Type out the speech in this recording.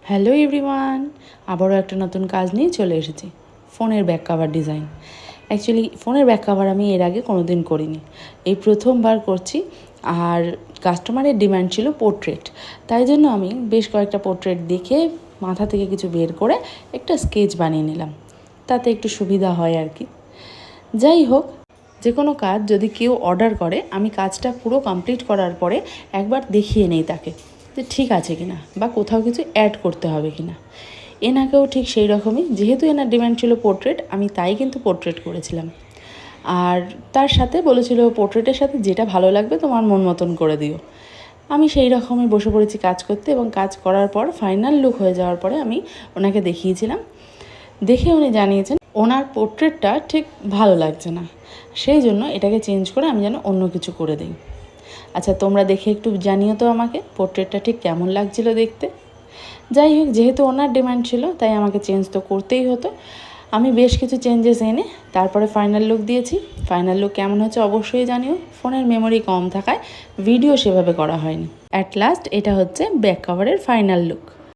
Hello everyone, আবারও একটা নতুন কাজ নিয়ে চলে এসেছি। ফোনের ব্যাক কভার ডিজাইন। অ্যাকচুয়ালি ফোনের ব্যাক কভার আমি এর আগে কোনো দিন করিনি, এই প্রথমবার করছি। আর কাস্টমারের ডিমান্ড ছিল পোর্ট্রেট, তাই জন্য আমি বেশ কয়েকটা পোর্ট্রেট দেখে মাথা থেকে কিছু বের করে একটা স্কেচ বানিয়ে নিলাম, তাতে একটু সুবিধা হয় আর কি। যাই হোক, যে কোনো কাজ যদি কেউ অর্ডার করে, আমি কাজটা পুরো কমপ্লিট করার পরে একবার দেখিয়ে নেই তাকে যে ঠিক আছে কিনা, বা কোথাও কিছু অ্যাড করতে হবে কিনা। এনাকেও ঠিক সেই রকমই, যেহেতু এনার ডিমান্ড ছিল পোর্ট্রেট, আমি তাই কিন্তু পোর্ট্রেট করেছিলাম। আর তার সাথে বলেছিল পোর্ট্রেটের সাথে যেটা ভালো লাগবে তোমার মন মতন করে দিও। আমি সেই রকমই বসে পড়েছি কাজ করতে, এবং কাজ করার পর ফাইনাল লুক হয়ে যাওয়ার পরে আমি ওনাকে দেখিয়েছিলাম। দেখে উনি জানিয়েছেন ওনার পোর্ট্রেটটা ঠিক ভালো লাগছে না, সেই জন্য এটাকে চেঞ্জ করে আমি যেন অন্য কিছু করে দিই। আচ্ছা, তোমরা দেখে একটু জানিও তো আমাকে পোর্ট্রেটটা ঠিক কেমন লাগছিল দেখতে। যাই হোক, যেহেতু ওনার ডিমান্ড ছিল তাই আমাকে চেঞ্জ তো করতেই হতো। আমি বেশ কিছু চেঞ্জেস এনে তারপরে ফাইনাল লুক দিয়েছি। ফাইনাল লুক কেমন হচ্ছে অবশ্যই জানিও। ফোনের মেমোরি কম থাকায় ভিডিও সেভাবে করা হয়নি। অ্যাট লাস্ট এটা হচ্ছে ব্যাক কভারের ফাইনাল লুক।